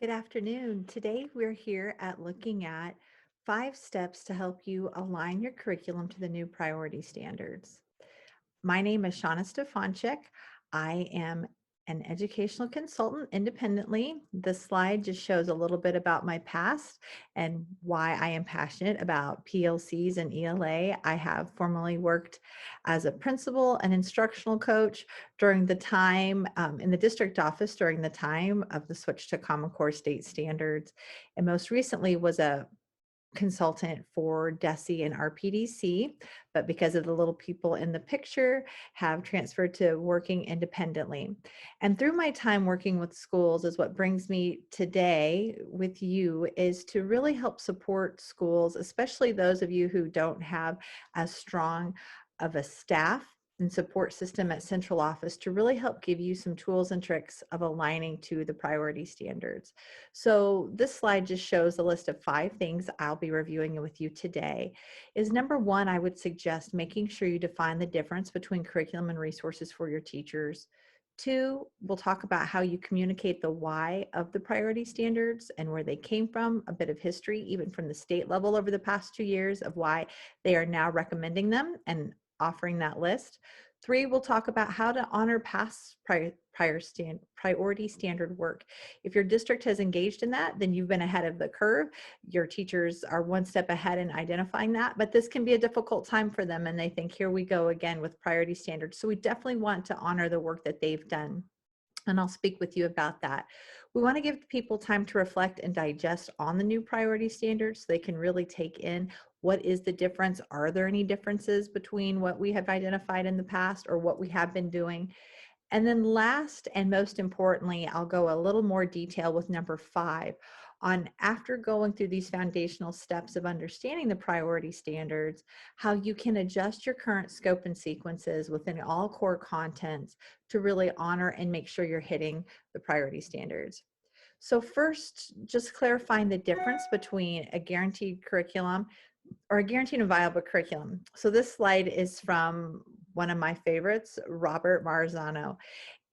Good afternoon. Today we're here at looking at 5 steps to help you align your curriculum to the new priority standards. My name is Shauna Stefanchik. I am an educational consultant independently. This slide just shows a little bit about my past and why I am passionate about PLCs and ELA. I have formerly worked as a principal and instructional coach during the time in the district office during the time of the switch to Common Core state standards, and most recently was a consultant for DESE and RPDC, but because of the little people in the picture, have transferred to working independently. And through my time working with schools is what brings me today with you is to really help support schools, especially those of you who don't have as strong of a staff and support system at central office to really help give you some tools and tricks of aligning to the priority standards. So this slide just shows a list of 5 things I'll be reviewing with you today. Is number one, I would suggest making sure you define the difference between curriculum and resources for your teachers. 2, we'll talk about how you communicate the why of the priority standards and where they came from, a bit of history, even from the state level over the past 2 years of why they are now recommending them and offering that list. 3, we'll talk about how to honor past priority standard work. If your district has engaged in that, then you've been ahead of the curve. Your teachers are one step ahead in identifying that, but this can be a difficult time for them and they think, here we go again with priority standards. So we definitely want to honor the work that they've done. And I'll speak with you about that. We want to give people time to reflect and digest on the new priority standards so they can really take in what is the difference. Are there any differences between what we have identified in the past or what we have been doing? And then last and most importantly, I'll go a little more detail with number 5 on, after going through these foundational steps of understanding the priority standards, how you can adjust your current scope and sequences within all core contents to really honor and make sure you're hitting the priority standards. So first, just clarifying the difference between a guaranteed curriculum or a guaranteed and viable curriculum. So this slide is from one of my favorites, Robert Marzano.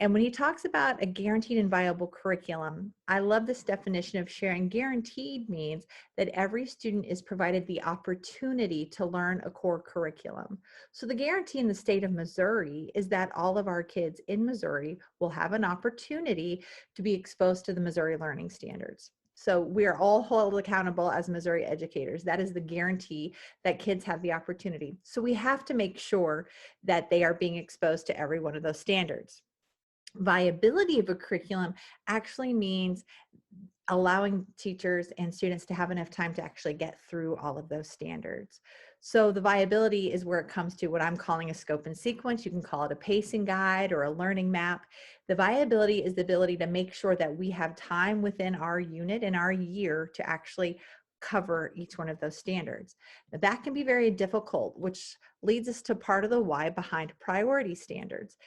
And when he talks about a guaranteed and viable curriculum, I love this definition of sharing. Guaranteed means that every student is provided the opportunity to learn a core curriculum. So the guarantee in the state of Missouri is that all of our kids in Missouri will have an opportunity to be exposed to the Missouri learning standards. So we are all held accountable as Missouri educators. That is the guarantee that kids have the opportunity. So we have to make sure that they are being exposed to every one of those standards. Viability of a curriculum actually means allowing teachers and students to have enough time to actually get through all of those standards. So the viability is where it comes to what I'm calling a scope and sequence. You can call it a pacing guide or a learning map. The viability is the ability to make sure that we have time within our unit and our year to actually cover each one of those standards. Now, that can be very difficult, which leads us to part of the why behind priority standards.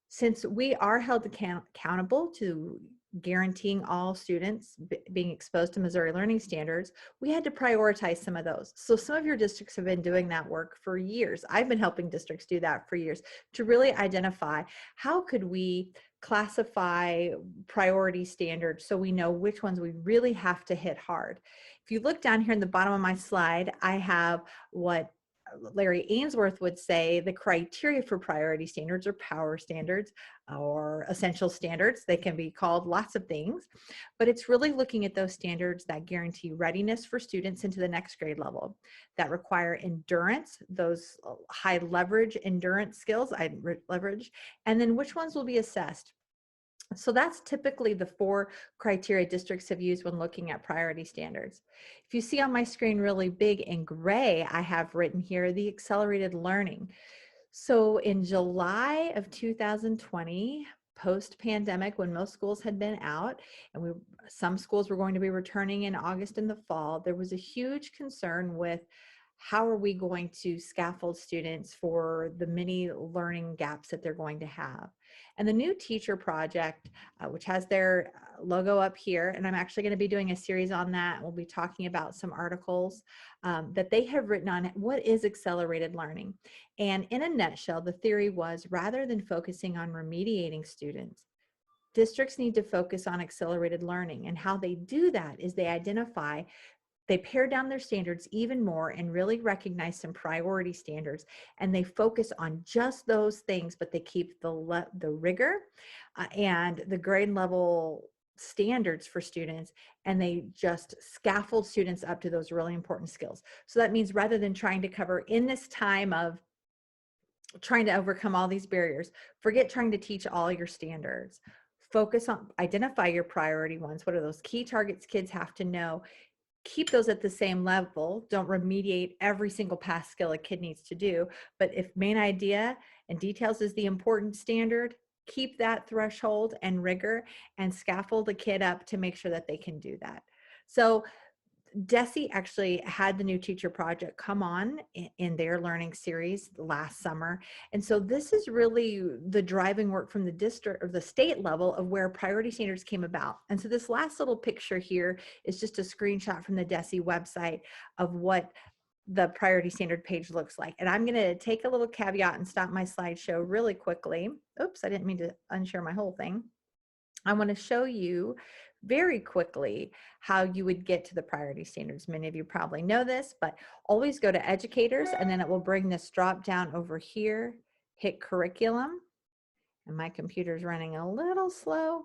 Since we are held accountable to guaranteeing all students being exposed to Missouri learning standards, we had to prioritize some of those. So some of your districts have been doing that work for years. I've been helping districts do that for years to really identify how could we classify priority standards so we know which ones we really have to hit hard. If you look down here in the bottom of my slide, I have what Larry Ainsworth would say the criteria for priority standards or power standards or essential standards. They can be called lots of things, but it's really looking at those standards that guarantee readiness for students into the next grade level, that require endurance, those high leverage endurance skills, leverage, and then which ones will be assessed. So that's typically the 4 criteria districts have used when looking at priority standards. If you see on my screen really big in gray, I have written here the accelerated learning. So in July of 2020, post-pandemic, when most schools had been out and some schools were going to be returning in August in the fall, there was a huge concern with how are we going to scaffold students for the many learning gaps that they're going to have. And the New Teacher Project, which has their logo up here, and I'm actually going to be doing a series on that. We'll be talking about some articles that they have written on what is accelerated learning. And in a nutshell, the theory was rather than focusing on remediating students, districts need to focus on accelerated learning, and how they do that is they pare down their standards even more and really recognize some priority standards, and they focus on just those things, but they keep the rigor and the grade level standards for students, and they just scaffold students up to those really important skills. So that means rather than trying to cover in this time of trying to overcome all these barriers, forget trying to teach all your standards. Focus on, identify your priority ones. What are those key targets kids have to know? Keep those at the same level. Don't remediate every single past skill a kid needs to do. But if main idea and details is the important standard, keep that threshold and rigor and scaffold the kid up to make sure that they can do that. So DESE actually had the new teacher project come on in their learning series last summer. And so this is really the driving work from the district or the state level of where priority standards came about. And so this last little picture here is just a screenshot from the DESE website of what the priority standard page looks like. And I'm going to take a little caveat and stop my slideshow really quickly. Oops, I didn't mean to unshare my whole thing. I want to show you very quickly how you would get to the priority standards. Many of you probably know this, but always go to educators, and then it will bring this drop down over here, hit curriculum, and my computer's running a little slow,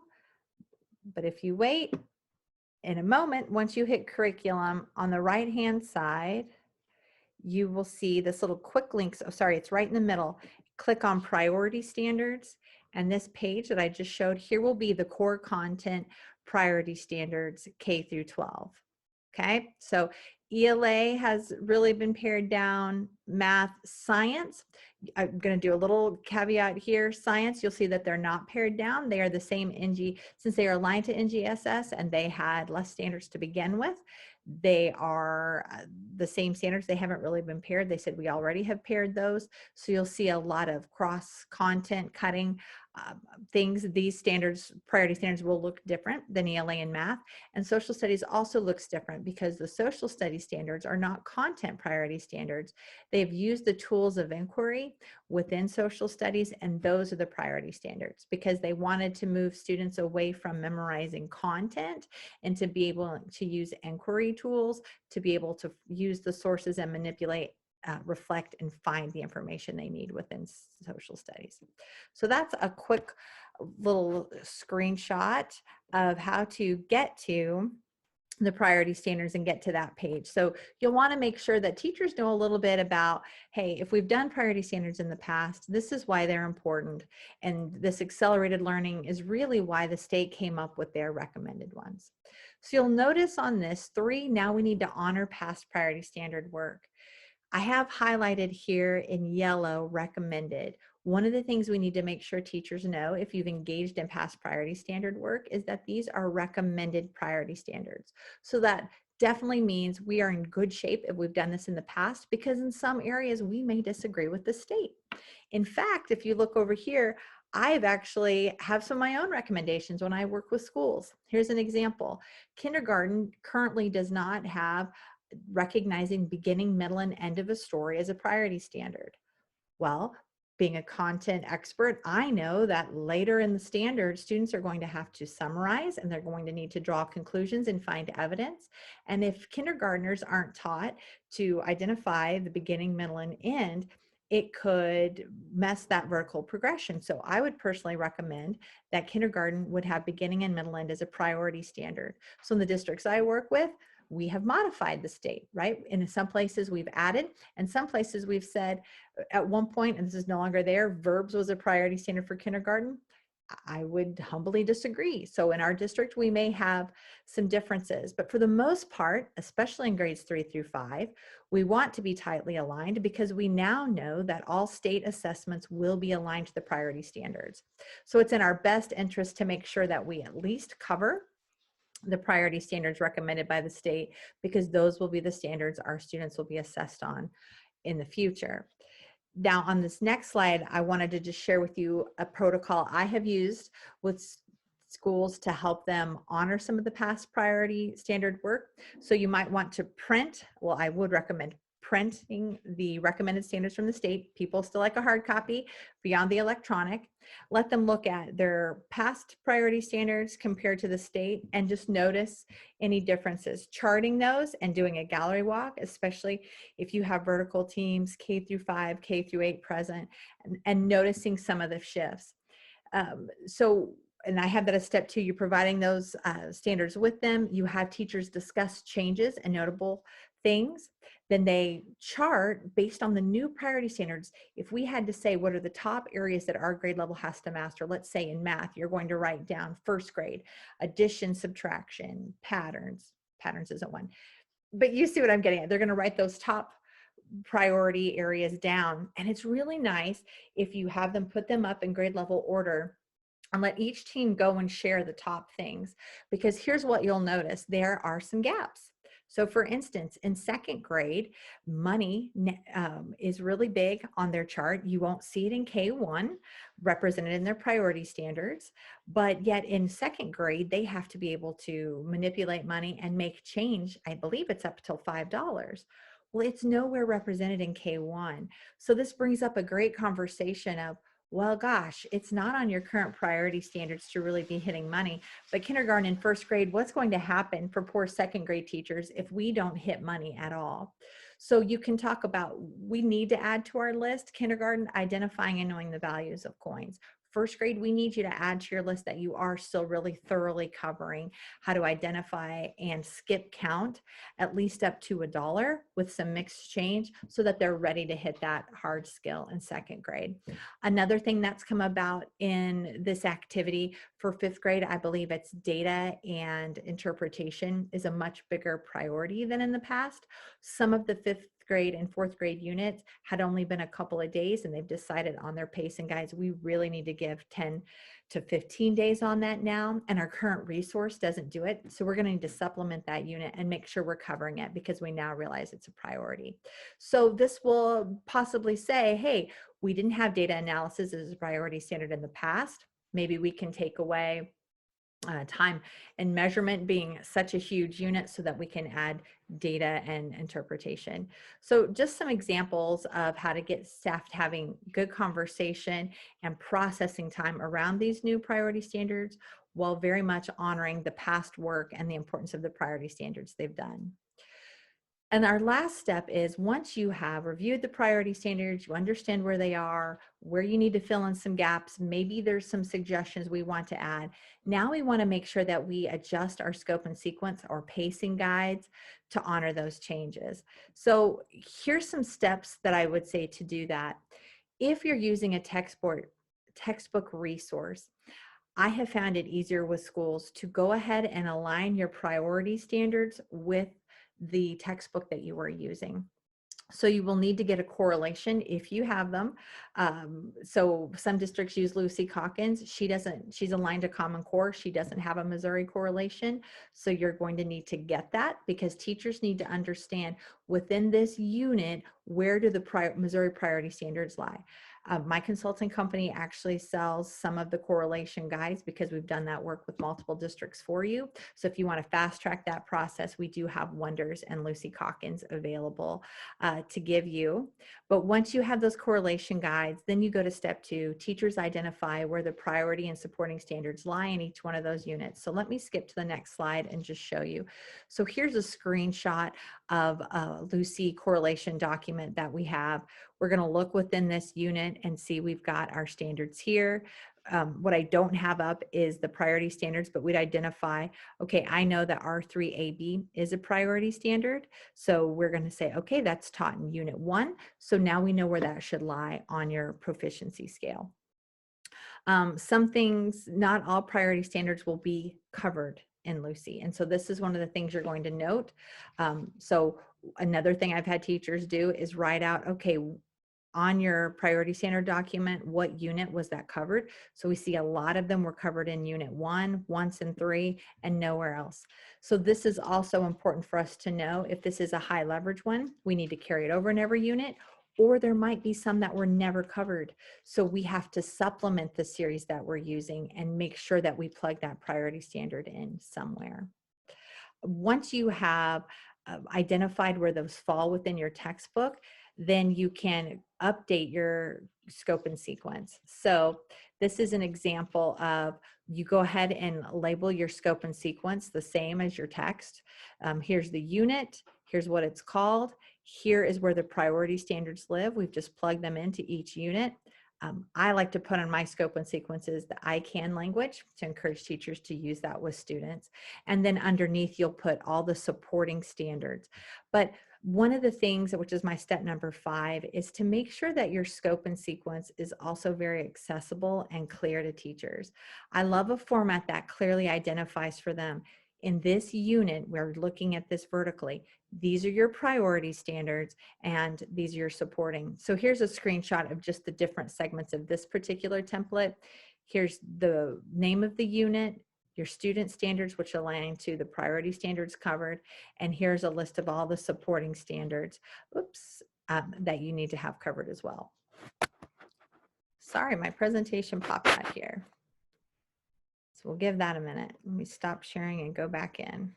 but if you wait in a moment, once you hit curriculum on the right hand side, you will see this little quick links. Oh, sorry, it's right in the middle. Click on priority standards, and this page that I just showed here will be the core content priority standards K through 12. Okay, so ELA has really been pared down. Math, science, I'm going to do a little caveat here. Science, you'll see that they're not pared down. They are the same since they are aligned to NGSS and they had less standards to begin with. They are the same standards. They haven't really been paired. They said we already have paired those. So you'll see a lot of cross content cutting things. These standards, priority standards, will look different than ELA and math. And social studies also looks different because the social studies standards are not content priority standards. They've used the tools of inquiry within social studies, and those are the priority standards because they wanted to move students away from memorizing content and to be able to use inquiry tools to be able to use the sources and manipulate, reflect, and find the information they need within social studies. So that's a quick little screenshot of how to get to the priority standards and get to that page. So you'll want to make sure that teachers know a little bit about, hey, if we've done priority standards in the past, this is why they're important. And this accelerated learning is really why the state came up with their recommended ones. So you'll notice on this 3, now we need to honor past priority standard work. I have highlighted here in yellow recommended. One of the things we need to make sure teachers know if you've engaged in past priority standard work is that these are recommended priority standards. So that definitely means we are in good shape if we've done this in the past, because in some areas we may disagree with the state. In fact, if you look over here, I've actually have some of my own recommendations when I work with schools. Here's an example. Kindergarten currently does not have recognizing beginning, middle, and end of a story as a priority standard. Well, being a content expert, I know that later in the standard, students are going to have to summarize and they're going to need to draw conclusions and find evidence. And if kindergartners aren't taught to identify the beginning, middle, and end, it could mess that vertical progression. So I would personally recommend that kindergarten would have beginning and middle end as a priority standard. So in the districts I work with, we have modified the state, right? In some places we've added, and some places we've said at one point, and this is no longer there, verbs was a priority standard for kindergarten. I would humbly disagree. So in our district, we may have some differences, but for the most part, especially in grades 3 through 5, we want to be tightly aligned because we now know that all state assessments will be aligned to the priority standards. So it's in our best interest to make sure that we at least cover the priority standards recommended by the state, because those will be the standards our students will be assessed on in the future. Now on this next slide, I wanted to just share with you a protocol I have used with schools to help them honor some of the past priority standard work. So you might want to print, well, I would recommend printing the recommended standards from the state. People still like a hard copy beyond the electronic. Let them look at their past priority standards compared to the state and just notice any differences. Charting those and doing a gallery walk, especially if you have vertical teams, K through 5, K through 8 present, and noticing some of the shifts. And I have that as step 2, you're providing those standards with them. You have teachers discuss changes and notable things. Then they chart based on the new priority standards. If we had to say what are the top areas that our grade level has to master, let's say in math, you're going to write down first grade, addition, subtraction, patterns. Patterns isn't one, but you see what I'm getting at. They're going to write those top priority areas down. And it's really nice if you have them put them up in grade level order and let each team go and share the top things, because here's what you'll notice. There are some gaps. So for instance, in second grade, money is really big on their chart. You won't see it in K1 represented in their priority standards, but yet in second grade, they have to be able to manipulate money and make change. I believe it's up till $5. Well, it's nowhere represented in K1. So this brings up a great conversation of, well, gosh, it's not on your current priority standards to really be hitting money. But kindergarten and first grade, what's going to happen for poor second grade teachers if we don't hit money at all? So you can talk about, we need to add to our list, kindergarten, identifying and knowing the values of coins. First grade, we need you to add to your list that you are still really thoroughly covering how to identify and skip count at least up to $1 with some mixed change so that they're ready to hit that hard skill in second grade. Another thing that's come about in this activity for fifth grade, I believe it's data and interpretation is a much bigger priority than in the past. Some of the fifth grade and fourth grade units had only been a couple of days, and they've decided on their pacing guides, we really need to give 10 to 15 days on that now, and our current resource doesn't do it. So we're going to need to supplement that unit and make sure we're covering it because we now realize it's a priority. So this will possibly say, hey, we didn't have data analysis as a priority standard in the past. Maybe we can take away time and measurement being such a huge unit so that we can add data and interpretation. So just some examples of how to get staff having good conversation and processing time around these new priority standards while very much honoring the past work and the importance of the priority standards they've done. And our last step is, once you have reviewed the priority standards, you understand where they are, where you need to fill in some gaps, maybe there's some suggestions we want to add. Now we want to make sure that we adjust our scope and sequence or pacing guides to honor those changes. So here's some steps that I would say to do that. If you're using a textbook resource, I have found it easier with schools to go ahead and align your priority standards with the textbook that you are using. So you will need to get a correlation if you have them. So some districts use Lucy Calkins. She's aligned to Common Core. She doesn't have a Missouri correlation. So you're going to need to get that, because teachers need to understand within this unit, where do the Missouri priority standards lie? My consulting company actually sells some of the correlation guides because we've done that work with multiple districts for you. So if you want to fast track that process, we do have Wonders and Lucy Calkins available to give you. But once you have those correlation guides, then you go to step 2. Teachers identify where the priority and supporting standards lie in each one of those units. So let me skip to the next slide and just show you. So here's a screenshot of a Lucy correlation document that we have. We're going to look within this unit and see we've got our standards here. What I don't have up is the priority standards, but we'd identify, okay, I know that R3AB is a priority standard. So we're going to say, okay, that's taught in unit 1. So now we know where that should lie on your proficiency scale. Some things, not all priority standards will be covered in Lucy. And so this is one of the things you're going to note. So another thing I've had teachers do is write out, okay, on your priority standard document, what unit was that covered? So we see a lot of them were covered in unit 1, once in 3, and nowhere else. So this is also important for us to know. If this is a high leverage one, we need to carry it over in every unit, or there might be some that were never covered. So we have to supplement the series that we're using and make sure that we plug that priority standard in somewhere. Once you have identified where those fall within your textbook, then you can update your scope and sequence. So this is an example of, you go ahead and label your scope and sequence the same as your text. Here's the unit, here's what it's called, here is where the priority standards live. We've just plugged them into each unit. I like to put on my scope and sequences the I can language to encourage teachers to use that with students. And then underneath, you'll put all the supporting standards. But one of the things, which is my step number 5, is to make sure that your scope and sequence is also very accessible and clear to teachers. I love a format that clearly identifies for them. In this unit, we're looking at this vertically. These are your priority standards and these are your supporting. So here's a screenshot of just the different segments of this particular template. Here's the name of the unit, your student standards, which align to the priority standards covered. And here's a list of all the supporting standards, that you need to have covered as well. Sorry, my presentation popped out here. So we'll give that a minute. Let me stop sharing and go back in.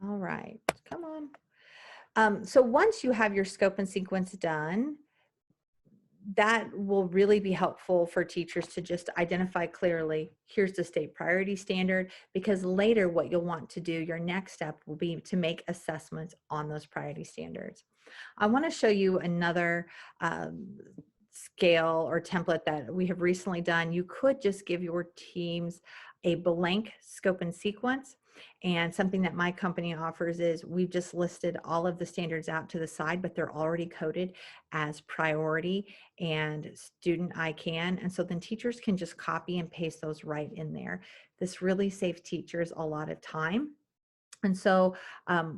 All right, come on. So once you have your scope and sequence done, that will really be helpful for teachers to just identify clearly, here's the state priority standard, because later what you'll want to do, your next step will be to make assessments on those priority standards. I want to show you another scale or template that we have recently done. You could just give your teams a blank scope and sequence. And something that my company offers is we've just listed all of the standards out to the side, but they're already coded as priority and student I can. And so then teachers can just copy and paste those right in there. This really saves teachers a lot of time. And so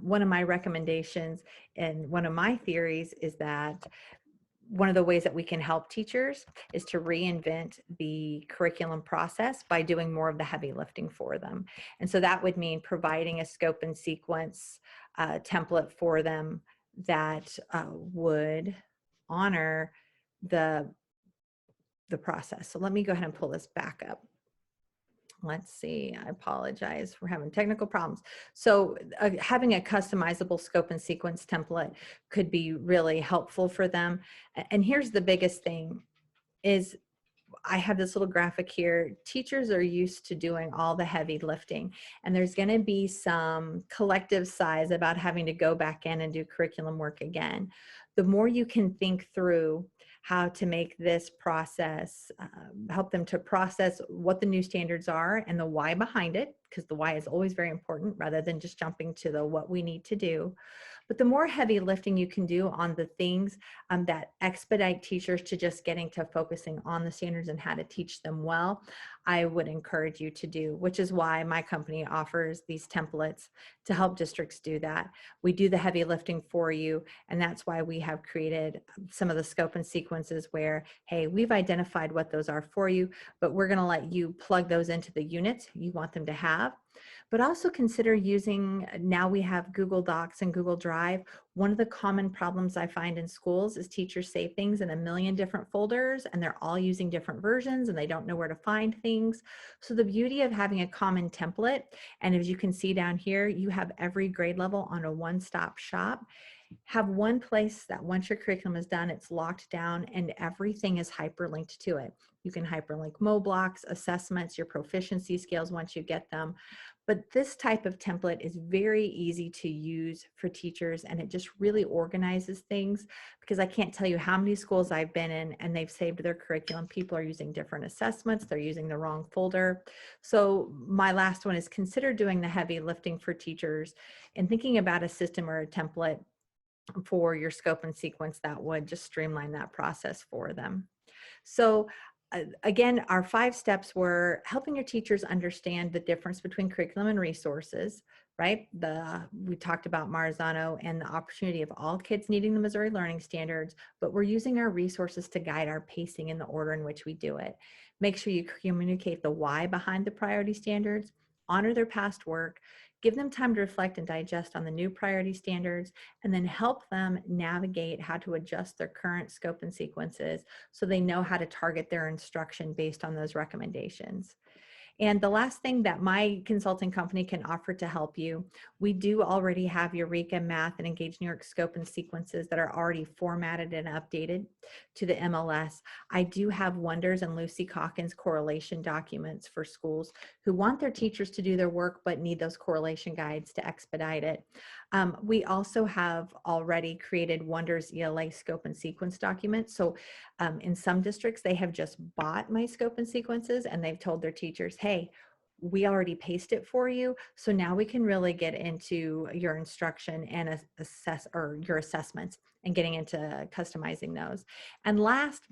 one of my recommendations and one of my theories is that one of the ways that we can help teachers is to reinvent the curriculum process by doing more of the heavy lifting for them. And so that would mean providing a scope and sequence template for them that would honor the process. So let me go ahead and pull this back up. Let's see, I apologize, we're having technical problems. So having a customizable scope and sequence template could be really helpful for them. And here's the biggest thing is, I have this little graphic here. Teachers are used to doing all the heavy lifting, and there's going to be some collective sighs about having to go back in and do curriculum work again. The more you can think through how to make this process, help them to process what the new standards are and the why behind it, because the why is always very important rather than just jumping to the what we need to do. But the more heavy lifting you can do on the things that expedite teachers to just getting to focusing on the standards and how to teach them well, I would encourage you to do, which is why my company offers these templates to help districts do that. We do the heavy lifting for you, and that's why we have created some of the scope and sequences where, hey, we've identified what those are for you, but we're going to let you plug those into the units you want them to have. But also consider using, now we have Google Docs and Google Drive. One of the common problems I find in schools is teachers save things in a million different folders and they're all using different versions and they don't know where to find things. So the beauty of having a common template, and as you can see down here, you have every grade level on a one-stop shop. Have one place that once your curriculum is done, it's locked down and everything is hyperlinked to it. You can hyperlink MoBlocks, assessments, your proficiency scales once you get them. But this type of template is very easy to use for teachers, and it just really organizes things, because I can't tell you how many schools I've been in and they've saved their curriculum. People are using different assessments. They're using the wrong folder. So my last one is consider doing the heavy lifting for teachers and thinking about a system or a template for your scope and sequence that would just streamline that process for them. So again, our 5 steps were helping your teachers understand the difference between curriculum and resources, right? We talked about Marzano and the opportunity of all kids needing the Missouri Learning Standards, but we're using our resources to guide our pacing in the order in which we do it. Make sure you communicate the why behind the priority standards, honor their past work, give them time to reflect and digest on the new priority standards, and then help them navigate how to adjust their current scope and sequences so they know how to target their instruction based on those recommendations. And the last thing that my consulting company can offer to help you, we do already have Eureka Math and Engage New York scope and sequences that are already formatted and updated to the MLS. I do have Wonders and Lucy Calkins correlation documents for schools who want their teachers to do their work but need those correlation guides to expedite it. We also have already created Wonders ELA scope and sequence documents. So in some districts, they have just bought my scope and sequences and they've told their teachers, hey, we already paced it for you. So now we can really get into your instruction and assess or your assessments and getting into customizing those. And last,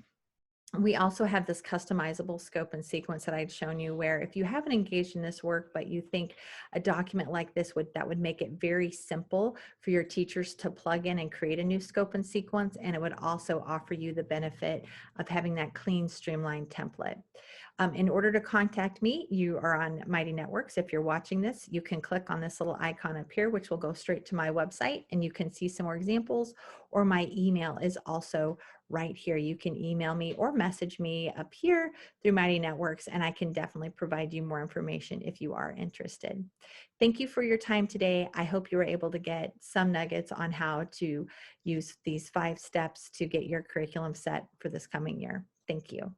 we also have this customizable scope and sequence that I'd shown you, where if you haven't engaged in this work, but you think a document like this would make it very simple for your teachers to plug in and create a new scope and sequence, and it would also offer you the benefit of having that clean, streamlined template. In order to contact me, you are on Mighty Networks. If you're watching this, you can click on this little icon up here, which will go straight to my website, and you can see some more examples, or my email is also right here. You can email me or message me up here through Mighty Networks, and I can definitely provide you more information if you are interested. Thank you for your time today. I hope you were able to get some nuggets on how to use these 5 steps to get your curriculum set for this coming year. Thank you.